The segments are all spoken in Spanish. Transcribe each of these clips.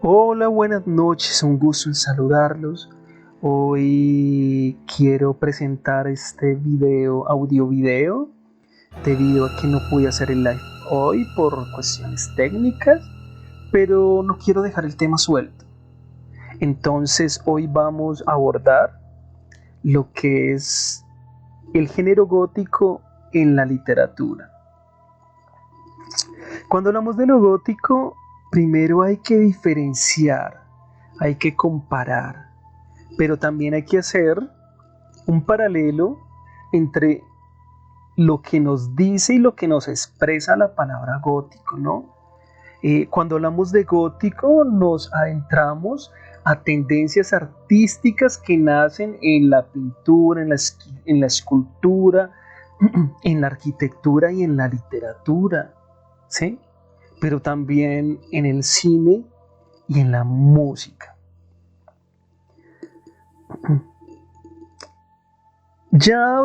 Hola, buenas noches, un gusto en saludarlos. Hoy quiero presentar este audio video, debido a que no pude hacer el live hoy por cuestiones técnicas, pero no quiero dejar el tema suelto. Entonces hoy vamos a abordar lo que es el género gótico en la literatura. Cuando hablamos de lo gótico, primero hay que diferenciar, hay que comparar, pero también hay que hacer un paralelo entre lo que nos dice y lo que nos expresa la palabra gótico, ¿no? Cuando hablamos de gótico nos adentramos a tendencias artísticas que nacen en la pintura, en la escultura, en la arquitectura y en la literatura, ¿sí? Pero también en el cine y en la música. Ya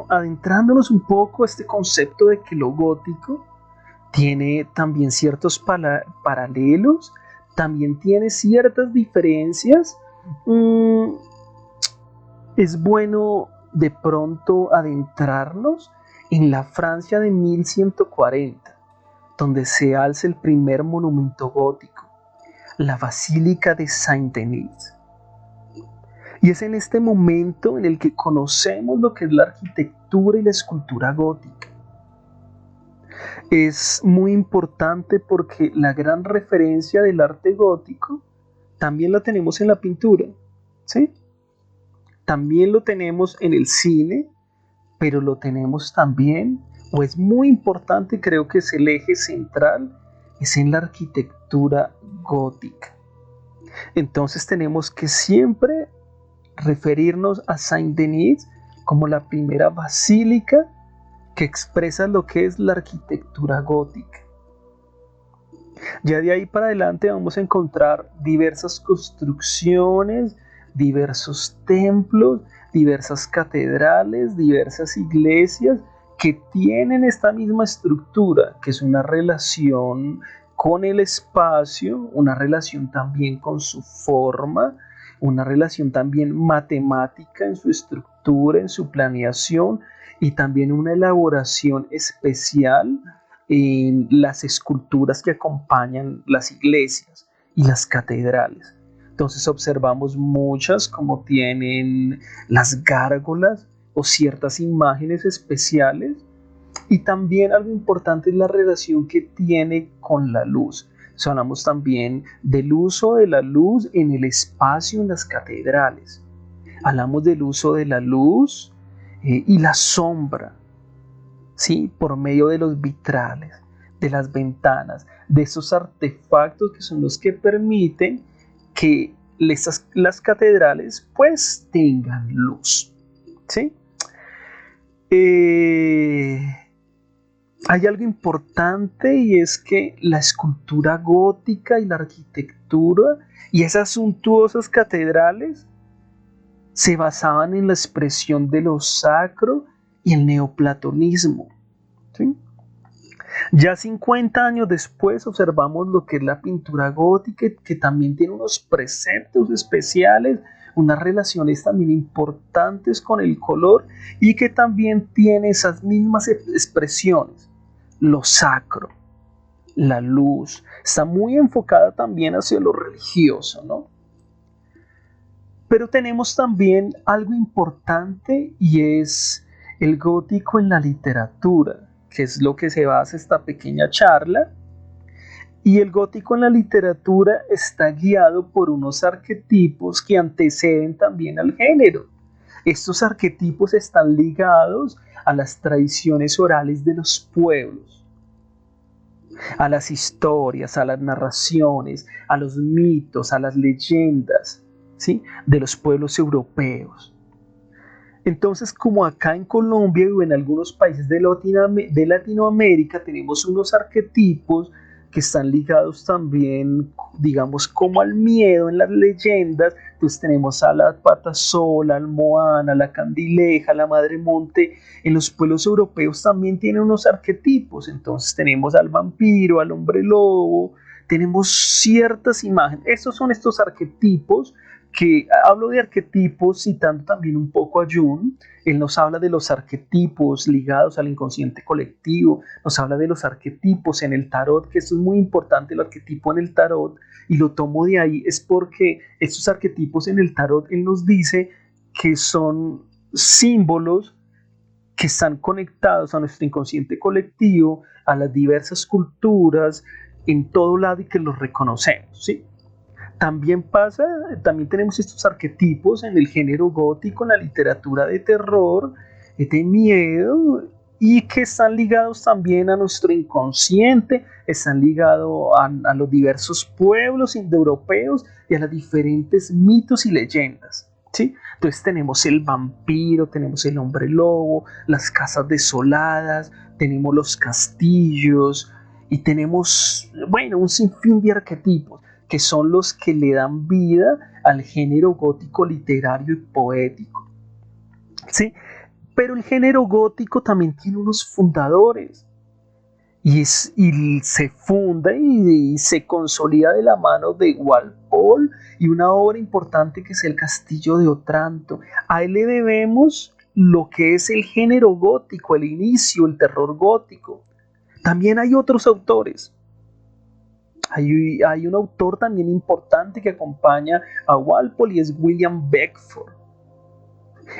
adentrándonos un poco a este concepto de que lo gótico tiene también ciertos paralelos, también tiene ciertas diferencias. mm, es bueno de pronto adentrarnos en la Francia de 1140, donde se alza el primer monumento gótico, la Basílica de Saint-Denis. Y es en este momento en el que conocemos lo que es la arquitectura y la escultura gótica. Es muy importante porque la gran referencia del arte gótico también la tenemos en la pintura, ¿sí? También lo tenemos en el cine, pero lo tenemos también, o es muy importante, creo que es el eje central, es en la arquitectura gótica. Entonces tenemos que siempre referirnos a Saint-Denis como la primera basílica que expresa lo que es la arquitectura gótica. Ya de ahí para adelante vamos a encontrar diversas construcciones, diversos templos, diversas catedrales, diversas iglesias que tienen esta misma estructura, que es una relación con el espacio, una relación también con su forma, una relación también matemática en su estructura, en su planeación, y también una elaboración especial en las esculturas que acompañan las iglesias y las catedrales. Entonces observamos muchas como tienen las gárgolas o ciertas imágenes especiales, y también algo importante es la relación que tiene con la luz. So, hablamos también del uso de la luz en el espacio en las catedrales. Hablamos del uso de la luz y la sombra, ¿sí? Por medio de los vitrales, de las ventanas, de esos artefactos que son los que permiten que las catedrales pues tengan luz, ¿sí? Eh, Hay algo importante, y es que la escultura gótica y la arquitectura y esas suntuosas catedrales se basaban en la expresión de lo sacro y el neoplatonismo, ¿sí? Ya 50 años después observamos lo que es la pintura gótica, que también tiene unos preceptos especiales, unas relaciones también importantes con el color, y que también tiene esas mismas expresiones, lo sacro, la luz, está muy enfocada también hacia lo religioso, ¿no? Pero tenemos también algo importante, y es el gótico en la literatura, que es lo que se basa esta pequeña charla. Y el gótico en la literatura está guiado por unos arquetipos que anteceden también al género. Estos arquetipos están ligados a las tradiciones orales de los pueblos, a las historias, a las narraciones, a los mitos, a las leyendas, ¿sí? De los pueblos europeos. Entonces, como acá en Colombia o en algunos países de Latinoamérica tenemos unos arquetipos que están ligados también, digamos, como al miedo en las leyendas, pues tenemos a la patasola, al moana, la candileja, la madre monte. En los pueblos europeos también tienen unos arquetipos, entonces tenemos al vampiro, al hombre lobo, tenemos ciertas imágenes. Estos son estos arquetipos, que hablo de arquetipos citando también un poco a Jung. Él nos habla de los arquetipos ligados al inconsciente colectivo, nos habla de los arquetipos en el tarot, que esto es muy importante, el arquetipo en el tarot, y lo tomo de ahí, es porque estos arquetipos en el tarot, él nos dice que son símbolos que están conectados a nuestro inconsciente colectivo, a las diversas culturas, en todo lado, y que los reconocemos, ¿sí? También tenemos estos arquetipos en el género gótico, en la literatura de terror, de miedo, y que están ligados también a nuestro inconsciente, están ligados a los diversos pueblos indoeuropeos y a los diferentes mitos y leyendas, ¿sí? Entonces tenemos el vampiro, tenemos el hombre lobo, las casas desoladas, tenemos los castillos y tenemos, bueno, un sinfín de arquetipos que son los que le dan vida al género gótico literario y poético, ¿sí? Pero el género gótico también tiene unos fundadores y se funda y se consolida de la mano de Walpole y una obra importante que es El Castillo de Otranto. A él le debemos lo que es el género gótico, el inicio, el terror gótico. También hay otros autores. Hay un autor también importante que acompaña a Walpole y es William Beckford.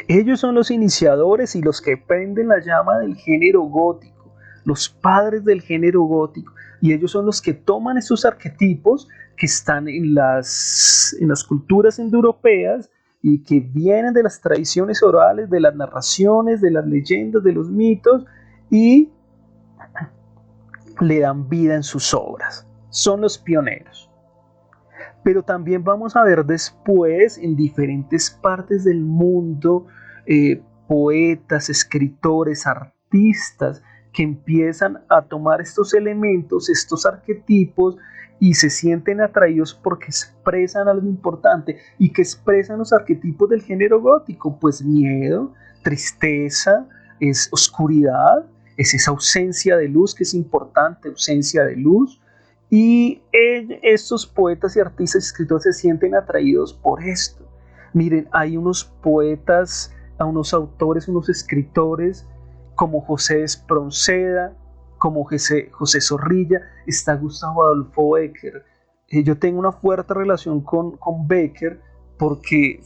Ellos son los iniciadores y los que prenden la llama del género gótico, los padres del género gótico, y ellos son los que toman esos arquetipos que están en las culturas indoeuropeas y que vienen de las tradiciones orales, de las narraciones, de las leyendas, de los mitos, y le dan vida en sus obras. Son los pioneros. Pero también vamos a ver después en diferentes partes del mundo poetas, escritores, artistas que empiezan a tomar estos elementos, estos arquetipos, y se sienten atraídos porque expresan algo importante. ¿Y que expresan los arquetipos del género gótico? Pues miedo, tristeza, es oscuridad, es esa ausencia de luz que es importante, ausencia de luz. Y estos poetas y artistas y escritores se sienten atraídos por esto. Miren, hay unos poetas, unos autores, unos escritores como José Espronceda, como José Zorrilla, está Gustavo Adolfo Bécquer. Yo tengo una fuerte relación con Bécquer porque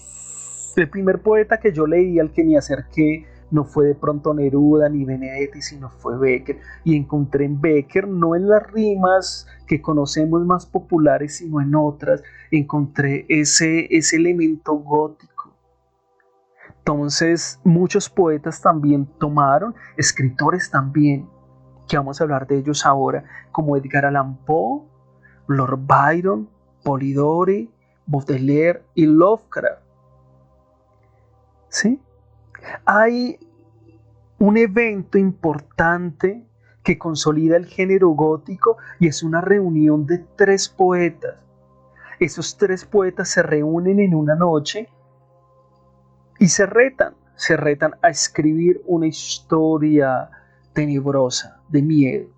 el primer poeta que yo leí, al que me acerqué, no fue de pronto Neruda ni Benedetti, sino fue Bécquer. Y encontré en Bécquer, no en las rimas que conocemos más populares, sino en otras, encontré ese elemento gótico. Entonces, muchos poetas también tomaron, escritores también, que vamos a hablar de ellos ahora, como Edgar Allan Poe, Lord Byron, Polidori, Baudelaire y Lovecraft. ¿Sí? Hay un evento importante que consolida el género gótico y es una reunión de 3 poetas. Esos 3 poetas se reúnen en una noche y se retan a escribir una historia tenebrosa de miedo.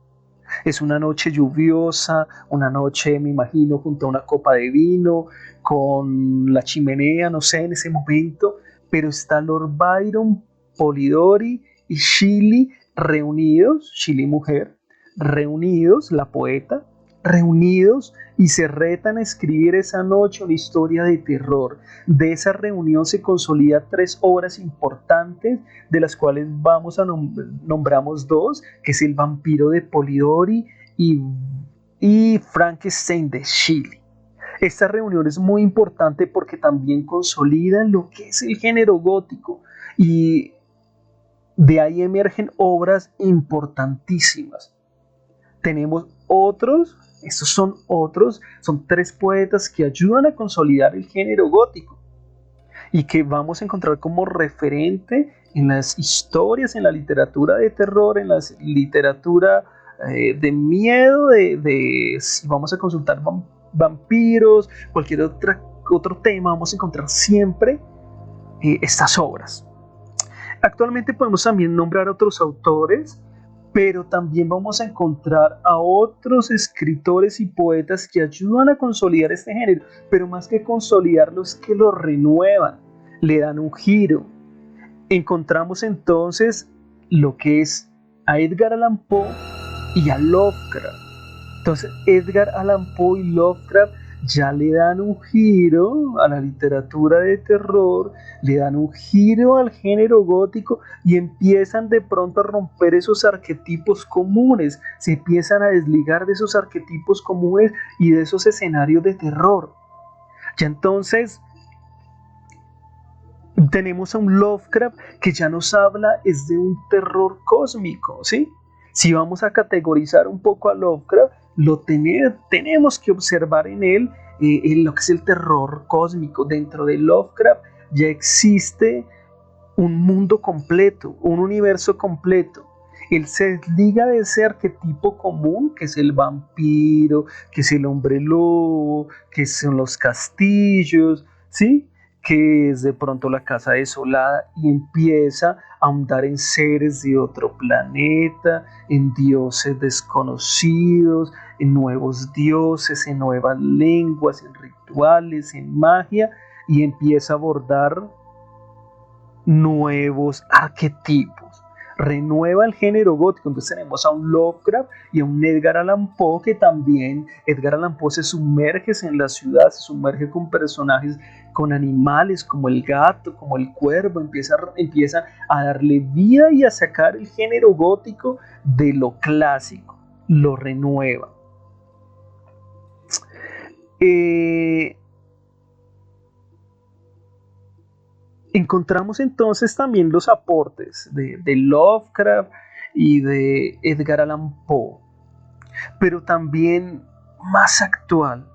Es una noche lluviosa, una noche, me imagino, junto a una copa de vino, con la chimenea, no sé, en ese momento, pero está Lord Byron, Polidori y Shelley reunidos, Shelley mujer, reunidos, la poeta, reunidos y se retan a escribir esa noche una historia de terror. De esa reunión se consolida 3 obras importantes, de las cuales nombramos 2, que es El vampiro de Polidori y Frankenstein de Shelley. Esta reunión es muy importante porque también consolida lo que es el género gótico y de ahí emergen obras importantísimas. Tenemos otros, estos son otros, son 3 poetas que ayudan a consolidar el género gótico y que vamos a encontrar como referente en las historias, en la literatura de terror, en la literatura de miedo, si vamos a consultar vampiros, cualquier otro tema, vamos a encontrar siempre estas obras. Actualmente podemos también nombrar otros autores, pero también vamos a encontrar a otros escritores y poetas que ayudan a consolidar este género, pero más que consolidarlo es que lo renuevan, le dan un giro. Encontramos entonces lo que es a Edgar Allan Poe y a Lovecraft. Entonces Edgar Allan Poe y Lovecraft ya le dan un giro a la literatura de terror, le dan un giro al género gótico y empiezan de pronto a romper esos arquetipos comunes, se empiezan a desligar de esos arquetipos comunes y de esos escenarios de terror. Ya entonces tenemos a un Lovecraft que ya nos habla es de un terror cósmico, ¿sí? Si vamos a categorizar un poco a Lovecraft, tenemos que observar en él en lo que es el terror cósmico. Dentro de Lovecraft ya existe un mundo completo, un universo completo. Él se desliga de ese arquetipo común, que es el vampiro, que es el hombre lobo, que son los castillos, ¿sí? Que es de pronto la casa desolada, y empieza a ahondar en seres de otro planeta, en dioses desconocidos, en nuevos dioses, en nuevas lenguas, en rituales, en magia, y empieza a abordar nuevos arquetipos. Renueva el género gótico. Entonces tenemos a un Lovecraft y a un Edgar Allan Poe, que también Edgar Allan Poe se sumerge en la ciudad, se sumerge con personajes, con animales como el gato, como el cuervo, empieza a darle vida y a sacar el género gótico de lo clásico, lo renueva. Encontramos entonces también los aportes de Lovecraft y de Edgar Allan Poe, pero también más actual.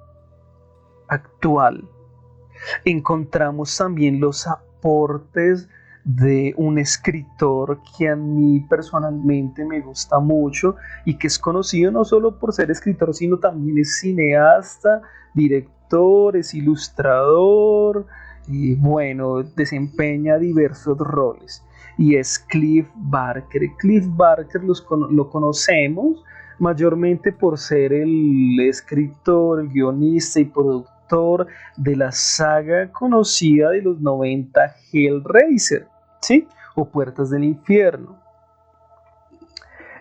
Encontramos también los aportes de un escritor que a mí personalmente me gusta mucho y que es conocido no solo por ser escritor, sino también es cineasta, director, es ilustrador, y bueno, desempeña diversos roles, y es Clive Barker. Clive Barker lo conocemos mayormente por ser el escritor, el guionista y productor de la saga conocida de los 90 Hellraiser, ¿sí? O Puertas del Infierno.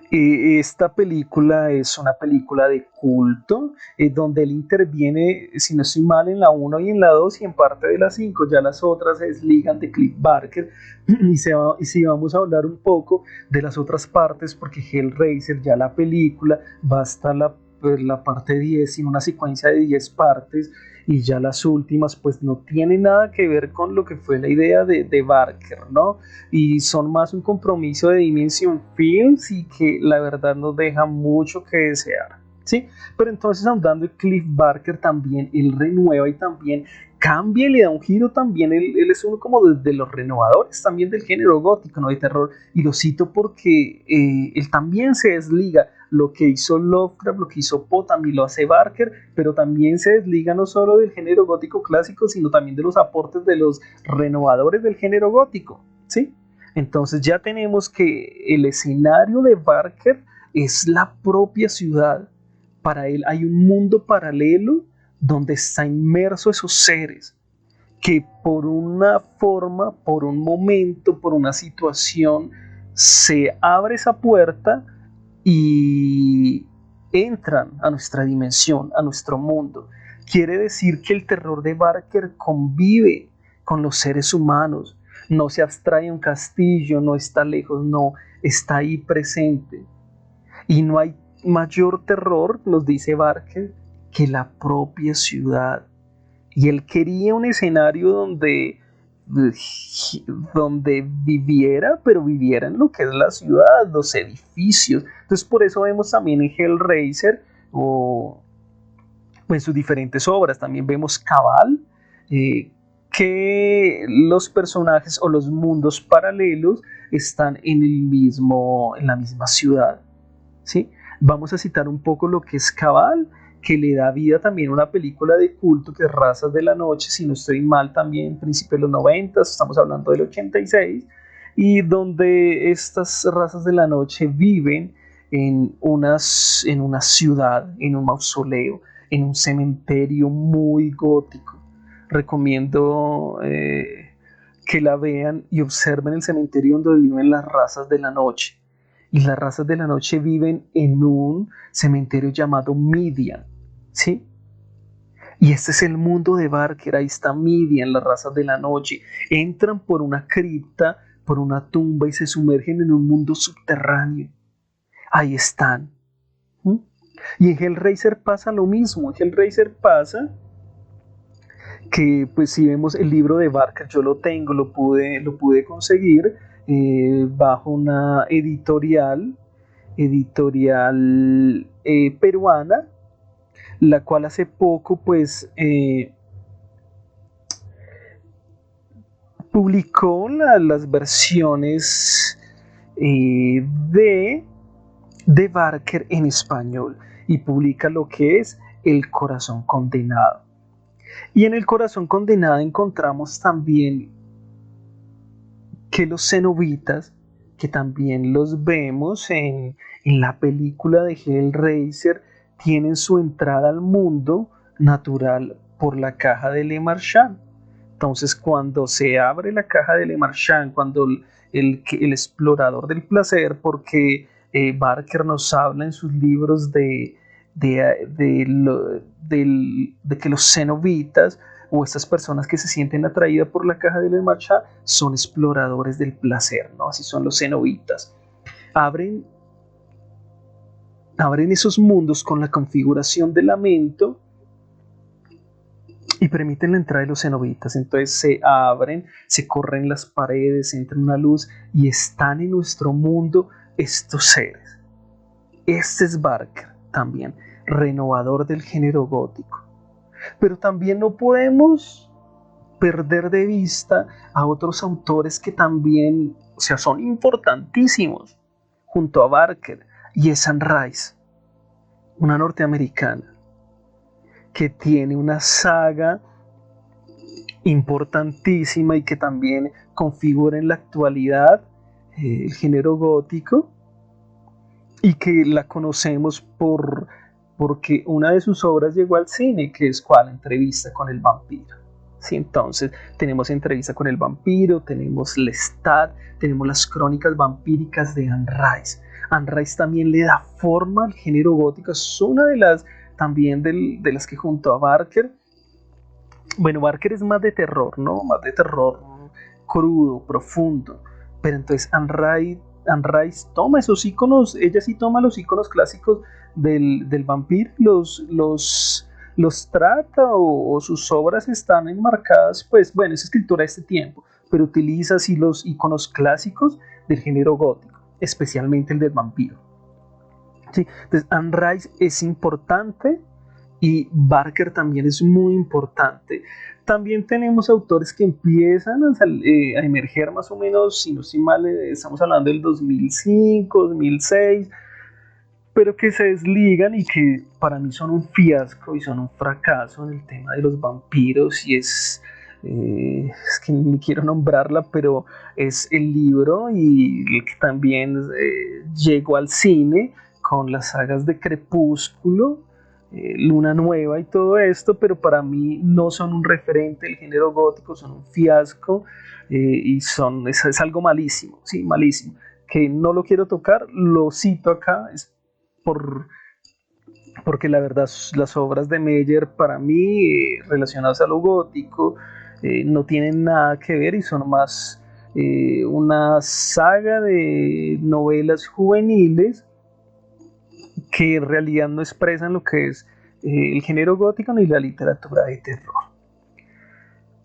Esta película es una película de culto, donde él interviene, si no estoy mal, en la 1 y en la 2 y en parte de la 5. Ya las otras se desligan de Clive Barker. Y si vamos a hablar un poco de las otras partes, porque Hellraiser, ya la película, va hasta la parte 10 en una secuencia de 10 partes, y ya las últimas pues no tienen nada que ver con lo que fue la idea de Barker, ¿no? Y son más un compromiso de Dimension Films, y que la verdad nos deja mucho que desear, ¿sí? Pero entonces, andando en Clive Barker, también él renueva y también cambia y le da un giro también. Él es uno como de los renovadores también del género gótico, ¿no? De terror, y lo cito porque él también se desliga. Lo que hizo Lovecraft, lo que hizo Poe, también lo hace Barker, pero también se desliga no solo del género gótico clásico, sino también de los aportes de los renovadores del género gótico, ¿sí? Entonces ya tenemos que el escenario de Barker es la propia ciudad. Para él hay un mundo paralelo donde está inmerso esos seres, que por una forma, por un momento, por una situación, se abre esa puerta y entran a nuestra dimensión, a nuestro mundo. Quiere decir que el terror de Barker convive con los seres humanos, no se abstrae un castillo, no está lejos, no, está ahí presente. Y no hay mayor terror, nos dice Barker, que la propia ciudad. Y él quería un escenario donde viviera, pero viviera en lo que es la ciudad, los edificios. Entonces por eso vemos también en Hellraiser o en sus diferentes obras, también vemos Cabal, que los personajes o los mundos paralelos están en la misma ciudad, ¿sí? Vamos a citar un poco lo que es Cabal, que le da vida también a una película de culto que es Razas de la Noche, si no estoy mal, también en principio de los 90, estamos hablando del 86, y donde estas razas de la noche viven en una ciudad, en un mausoleo, en un cementerio muy gótico. Recomiendo que la vean y observen el cementerio donde viven las razas de la noche. Y las razas de la noche viven en un cementerio llamado Midian, ¿sí? Y este es el mundo de Barker, ahí está Midian, las razas de la noche. Entran por una cripta, por una tumba y se sumergen en un mundo subterráneo. Ahí están. ¿Mm? Y en Hellraiser pasa lo mismo. En Hellraiser pasa que, pues si vemos el libro de Barker, yo lo tengo, lo pude conseguir bajo una editorial peruana, la cual hace poco pues publicó las versiones de Barker en español y publica lo que es El Corazón Condenado. Y en El Corazón Condenado encontramos también que los cenobitas, que también los vemos en la película de Hellraiser, tienen su entrada al mundo natural por la caja de Le Marchand. Entonces, cuando se abre la caja de Le Marchand, cuando el explorador del placer, porque Barker nos habla en sus libros de que los cenobitas o estas personas que se sienten atraídas por la caja de Le Marchand son exploradores del placer, ¿no? Así son los cenobitas. Abren esos mundos con la configuración de lamento y permiten la entrada de los cenobitas. Entonces se abren, se corren las paredes, entra una luz y están en nuestro mundo estos seres. Este es Barker también, renovador del género gótico. Pero también no podemos perder de vista a otros autores que también, o sea, son importantísimos junto a Barker, y es Anne Rice, una norteamericana que tiene una saga importantísima y que también configura en la actualidad el género gótico, y que la conocemos porque una de sus obras llegó al cine, que es ¿cuál? Entrevista con el vampiro. Sí, entonces tenemos Entrevista con el vampiro, tenemos Lestat, tenemos las crónicas vampíricas de Anne Rice. Anne Rice también le da forma al género gótico, es una de las también de las que junto a Barker, bueno, Barker es más de terror, ¿no? Más de terror crudo, profundo, pero entonces Anne Rice toma esos iconos, ella sí toma los iconos clásicos del vampiro, los trata o sus obras están enmarcadas, pues bueno, es escritora de este tiempo, pero utiliza así los iconos clásicos del género gótico, especialmente el del vampiro. ¿Sí? Entonces Anne Rice es importante y Barker también es muy importante. También tenemos autores que empiezan a emerger más o menos, si no estoy mal, estamos hablando del 2005, 2006, pero que se desligan y que para mí son un fiasco y son un fracaso en el tema de los vampiros, y es que ni quiero nombrarla, pero es el libro y el que también llegó al cine con las sagas de Crepúsculo, Luna Nueva y todo esto, pero para mí no son un referente del género gótico, son un fiasco y es algo malísimo, sí, malísimo, que no lo quiero tocar, lo cito acá, es porque la verdad las obras de Meyer para mí relacionadas a lo gótico no tienen nada que ver y son más una saga de novelas juveniles que en realidad no expresan lo que es el género gótico ni la literatura de terror.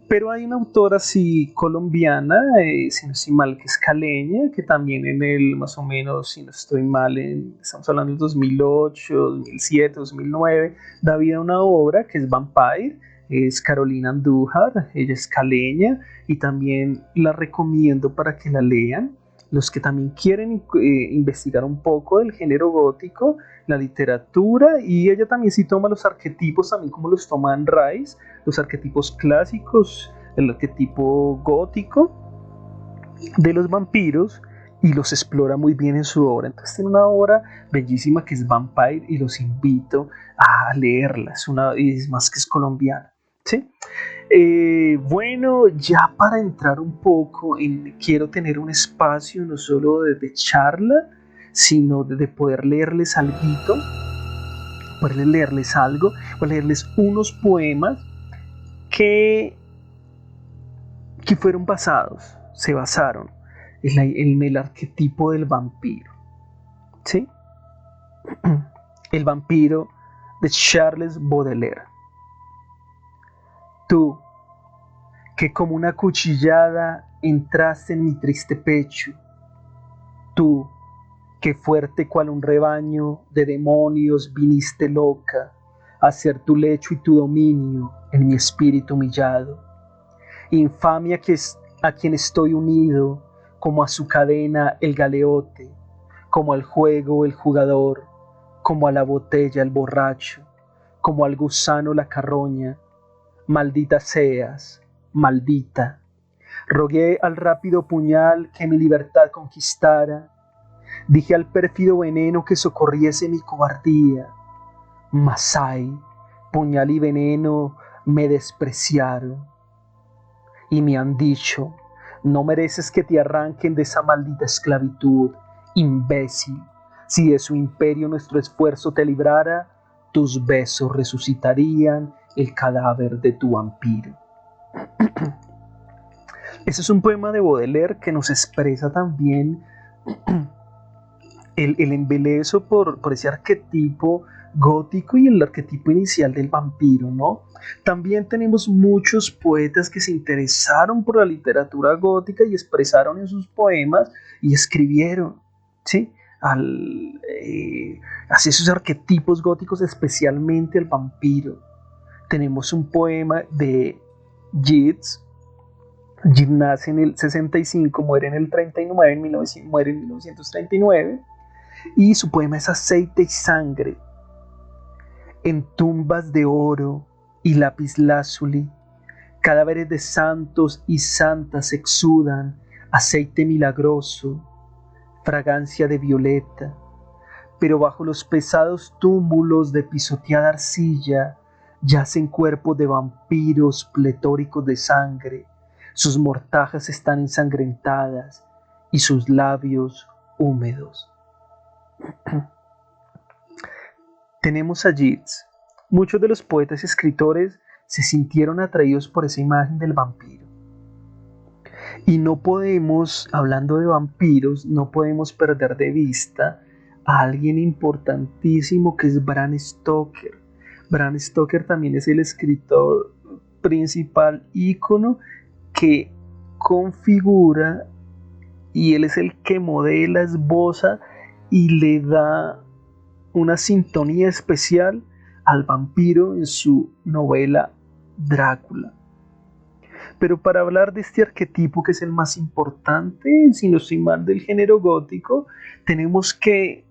Pero hay una autora así colombiana, si no estoy mal, que es caleña, que también en el, más o menos, si no estoy mal, estamos hablando del 2008, 2007, 2009, da vida a una obra que es Vampire, es Carolina Andújar, ella es caleña y también la recomiendo para que la lean. Los que también quieren investigar un poco del género gótico, la literatura, y ella también sí toma los arquetipos, también como los toma Anne Rice, los arquetipos clásicos, el arquetipo gótico de los vampiros, y los explora muy bien en su obra. Entonces tiene una obra bellísima que es Vampire y los invito a leerla. Y es más que es colombiana. ¿Sí? Bueno, ya para entrar un poco quiero tener un espacio no solo de charla, sino de poder leerles algo, leerles unos poemas que fueron se basaron en el arquetipo del vampiro. ¿Sí? El vampiro de Charles Baudelaire. Tú, que como una cuchillada entraste en mi triste pecho, tú, que fuerte cual un rebaño de demonios viniste loca a hacer tu lecho y tu dominio en mi espíritu humillado. Infamia a quien estoy unido, como a su cadena el galeote, como al juego el jugador, como a la botella el borracho, como al gusano la carroña. Maldita seas, maldita. Rogué al rápido puñal que mi libertad conquistara. Dije al pérfido veneno que socorriese mi cobardía. Mas ay, puñal y veneno me despreciaron. Y me han dicho, no mereces que te arranquen de esa maldita esclavitud, imbécil. Si de su imperio nuestro esfuerzo te librara, tus besos resucitarían el cadáver de tu vampiro. Ese es un poema de Baudelaire que nos expresa también el embelezo por ese arquetipo gótico y el arquetipo inicial del vampiro, ¿no? También tenemos muchos poetas que se interesaron por la literatura gótica y expresaron en sus poemas y escribieron, ¿sí? Hacia esos arquetipos góticos, especialmente el vampiro. Tenemos un poema de Yeats. Yeats nace en el 65, muere en el 39, muere en 1939, y su poema es Aceite y Sangre. En tumbas de oro y lapislázuli, cadáveres de santos y santas exudan aceite milagroso, fragancia de violeta, pero bajo los pesados túmulos de pisoteada arcilla yacen cuerpos de vampiros pletóricos de sangre, sus mortajas están ensangrentadas y sus labios húmedos. Tenemos a Yeats. Muchos de los poetas y escritores se sintieron atraídos por esa imagen del vampiro. Y no podemos, hablando de vampiros, no podemos perder de vista a alguien importantísimo que es Bram Stoker. Bram Stoker también es el escritor principal, ícono, que configura, y él es el que modela, esboza y le da una sintonía especial al vampiro en su novela Drácula. Pero para hablar de este arquetipo, que es el más importante, si no estoy mal, del género gótico, tenemos que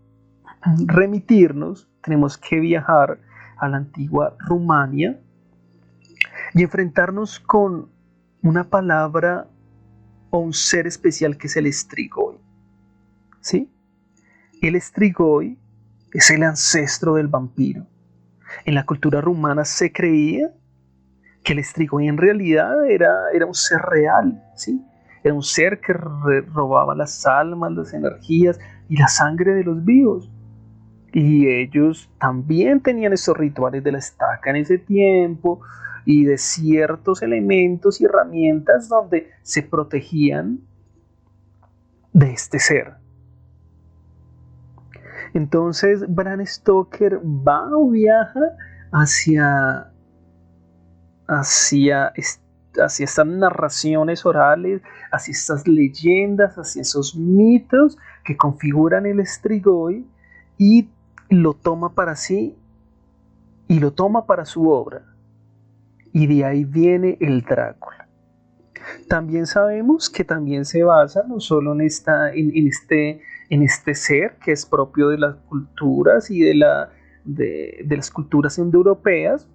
tenemos que viajar a la antigua Rumania y enfrentarnos con una palabra o un ser especial que es el Strigoi. ¿Sí? El Strigoi es el ancestro del vampiro. En la cultura rumana se creía que el Strigoi en realidad era un ser real, ¿sí? Era un ser que robaba las almas, las energías y la sangre de los vivos. Y ellos también tenían esos rituales de la estaca en ese tiempo y de ciertos elementos y herramientas donde se protegían de este ser. Entonces Bram Stoker va o viaja hacia estas narraciones orales, hacia estas leyendas, hacia esos mitos que configuran el Strigoi, y lo toma para sí y lo toma para su obra. Y de ahí viene el Drácula. También sabemos que también se basa no solo en este ser que es propio de las culturas y de las culturas indoeuropeas,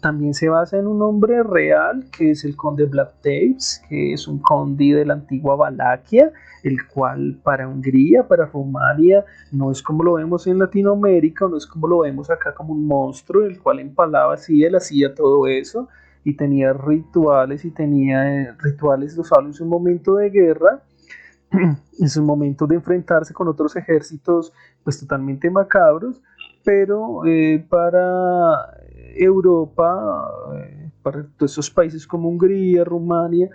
también se basa en un hombre real, que es el conde Vlad Tepes, que es un conde de la antigua Valaquia, el cual para Hungría, para Rumania, no es como lo vemos en Latinoamérica, no es como lo vemos acá como un monstruo, el cual empalaba así, él hacía todo eso, y tenía rituales, rituales, los hablo en su momento de guerra, en su momento de enfrentarse con otros ejércitos, pues totalmente macabros, pero para Europa, para todos esos países como Hungría, Rumania,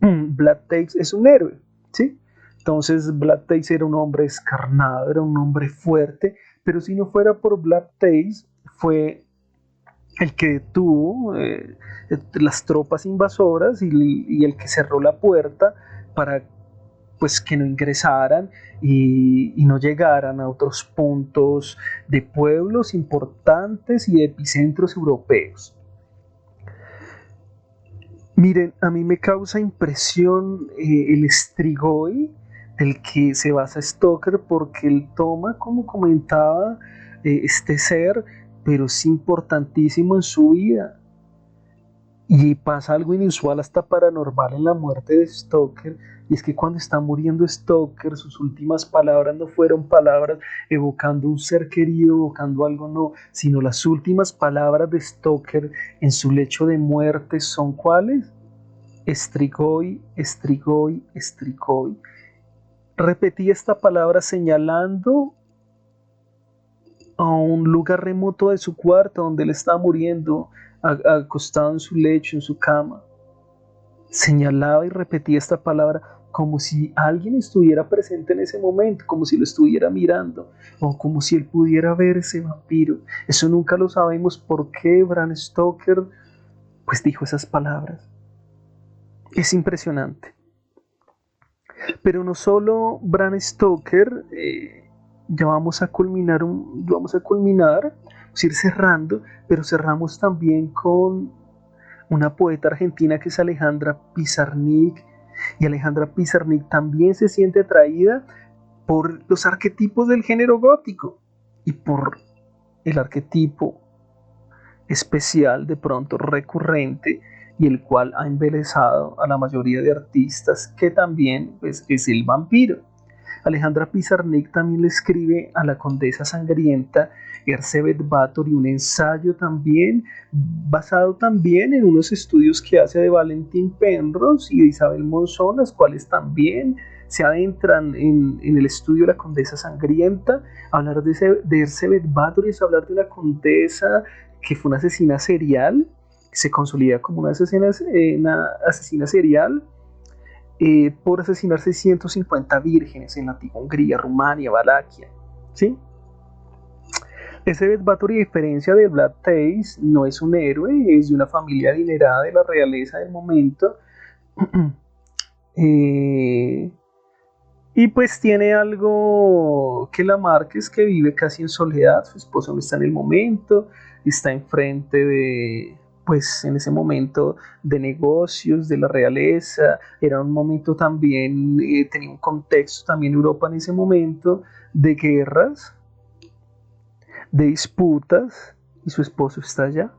Vlad Tepes es un héroe, ¿sí? Entonces Vlad Tepes era un hombre descarnado, era un hombre fuerte, pero si no fuera por Vlad Tepes, fue el que detuvo las tropas invasoras y el que cerró la puerta para pues que no ingresaran y no llegaran a otros puntos de pueblos importantes y de epicentros europeos. Miren, a mí me causa impresión el Strigoi del que se basa Stoker, porque él toma, como comentaba, este ser, pero es importantísimo en su vida. Y pasa algo inusual hasta paranormal en la muerte de Stoker, y es que cuando está muriendo Stoker, sus últimas palabras no fueron palabras evocando un ser querido, evocando algo, no, sino las últimas palabras de Stoker en su lecho de muerte son ¿cuáles? Strigoi, Strigoi, Strigoi. Repetí esta palabra señalando a un lugar remoto de su cuarto donde él estaba muriendo, acostado en su lecho, en su cama. Señalaba y repetía esta palabra como si alguien estuviera presente en ese momento, como si lo estuviera mirando, o como si él pudiera ver ese vampiro. Eso nunca lo sabemos por qué Bram Stoker pues dijo esas palabras. Es impresionante. Pero no solo Bram Stoker, ya vamos a culminar, vamos a ir cerrando, pero cerramos también con una poeta argentina que es Alejandra Pizarnik, y Alejandra Pizarnik también se siente atraída por los arquetipos del género gótico y por el arquetipo especial, de pronto recurrente, y el cual ha embelesado a la mayoría de artistas, que también pues, es el vampiro. Alejandra Pizarnik también le escribe a la condesa sangrienta Erzsébet Báthory un ensayo también basado también en unos estudios que hace de Valentín Penrose y de Isabel Monzón, las cuales también se adentran en el estudio de la condesa sangrienta. Hablar de Erzsébet Báthory es hablar de una condesa que fue una asesina serial, que se consolida como una asesina serial, por asesinar 650 vírgenes en la antigua Hungría, Rumania, Valaquia, ¿sí? Erzsébet Báthory, a diferencia de Vlad Tepes, no es un héroe, es de una familia adinerada de la realeza del momento, y pues tiene algo que la marca, es que vive casi en soledad, su esposo no está en el momento, está enfrente de, pues en ese momento, de negocios, de la realeza, era un momento también, tenía un contexto también Europa en ese momento, de guerras, de disputas, y su esposo está allá.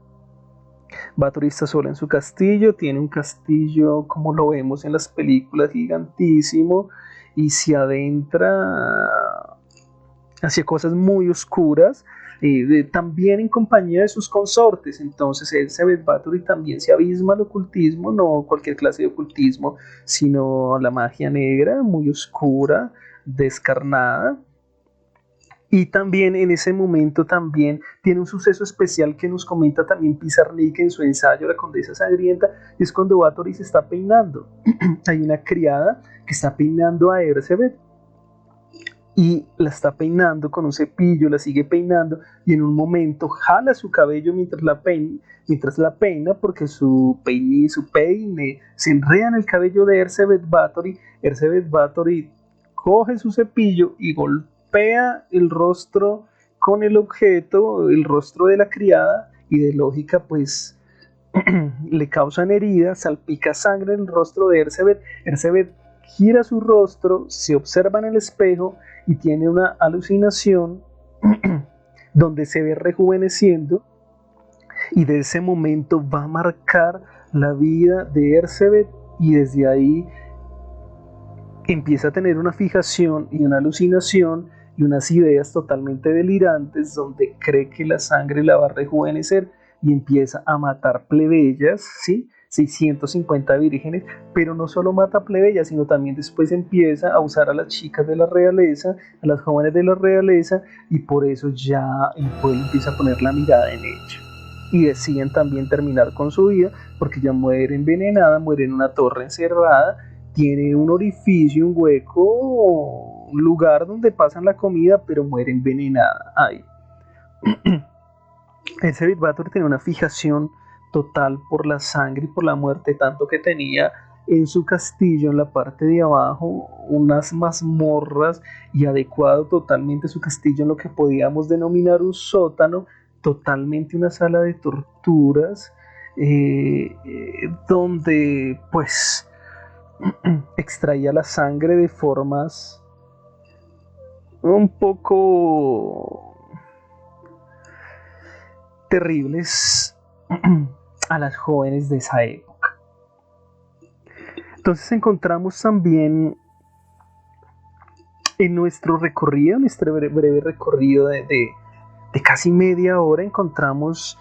Báthory está sola en su castillo, tiene un castillo como lo vemos en las películas, gigantísimo, y se adentra hacia cosas muy oscuras, también en compañía de sus consortes. Entonces Erzsébet Báthory también se abisma al ocultismo, no cualquier clase de ocultismo, sino la magia negra, muy oscura, descarnada. Y también en ese momento también tiene un suceso especial que nos comenta también Pizarnik en su ensayo La Condesa Sangrienta, y es cuando Báthory se está peinando. Hay una criada que está peinando a Erzsébet y la está peinando con un cepillo, la sigue peinando y en un momento jala su cabello mientras la peina porque su peine se enreda en el cabello de Erzsébet Báthory. Erzsébet Báthory coge su cepillo y golpea el rostro con el objeto, el rostro de la criada, y de lógica pues le causan heridas, salpica sangre en el rostro de Erzsébet. Erzsébet gira su rostro, se observa en el espejo y tiene una alucinación donde se ve rejuveneciendo, Y de ese momento va a marcar la vida de Erzsébet, y desde ahí empieza a tener una fijación y una alucinación y unas ideas totalmente delirantes, donde cree que la sangre la va a rejuvenecer y empieza a matar plebeyas, ¿sí? 650 vírgenes, pero no solo mata plebeyas, sino también después empieza a usar a las chicas de la realeza, a las jóvenes de la realeza, y por eso ya el pueblo empieza a poner la mirada en ella. Y deciden también terminar con su vida, porque ya muere envenenada, muere en una torre encerrada, tiene un orificio, un hueco, un lugar donde pasan la comida, pero muere envenenada ahí. Ese Bitbator tenía una fijación total por la sangre y por la muerte, tanto que tenía en su castillo, en la parte de abajo, unas mazmorras, y adecuado totalmente su castillo en lo que podíamos denominar un sótano, totalmente una sala de torturas, donde pues extraía la sangre de formas un poco terribles a las jóvenes de esa época. Entonces encontramos también en nuestro recorrido, en nuestro breve recorrido de casi media hora, encontramos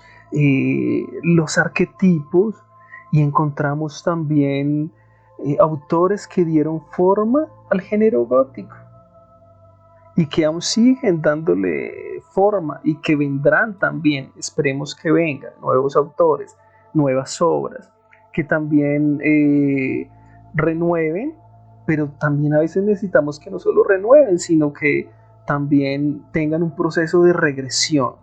los arquetipos, y encontramos también autores que dieron forma al género gótico y que aún siguen dándole forma, y que vendrán también, esperemos que vengan nuevos autores, nuevas obras, que también renueven, pero también a veces necesitamos que no solo renueven, sino que también tengan un proceso de regresión,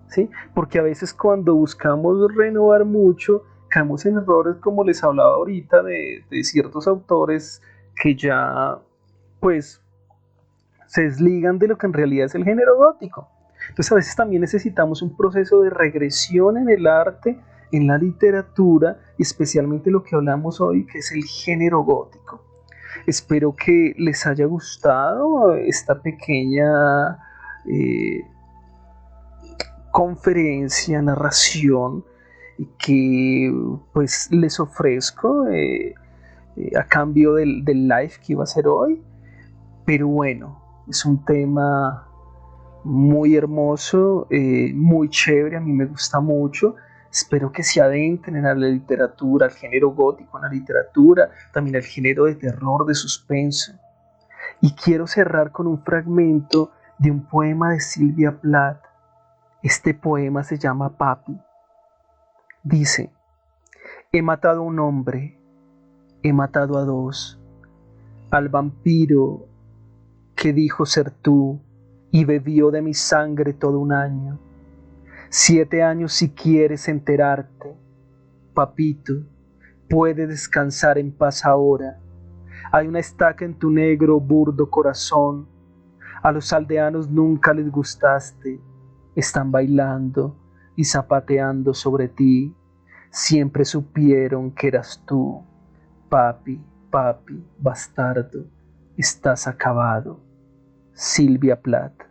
¿sí? Porque a veces cuando buscamos renovar mucho, caemos en errores, como les hablaba ahorita, de ciertos autores que ya pues se desligan de lo que en realidad es el género gótico. Entonces a veces también necesitamos un proceso de regresión en el arte, en la literatura, y especialmente lo que hablamos hoy, que es el género gótico. Espero que les haya gustado esta pequeña conferencia, narración que pues les ofrezco a cambio del live que iba a hacer hoy. Pero bueno, es un tema muy hermoso, muy chévere, a mí me gusta mucho. Espero que se adentren a la literatura, al género gótico, a la literatura, también al género de terror, de suspenso. Y quiero cerrar con un fragmento de un poema de Sylvia Plath. Este poema se llama Papi. Dice: he matado a un hombre, he matado a dos, al vampiro que dijo ser tú y bebió de mi sangre todo un año. 7 años si quieres enterarte. Papito, puedes descansar en paz ahora. Hay una estaca en tu negro burdo corazón. A los aldeanos nunca les gustaste. Están bailando y zapateando sobre ti. Siempre supieron que eras tú. Papi, papi, bastardo, estás acabado. Sylvia Plath.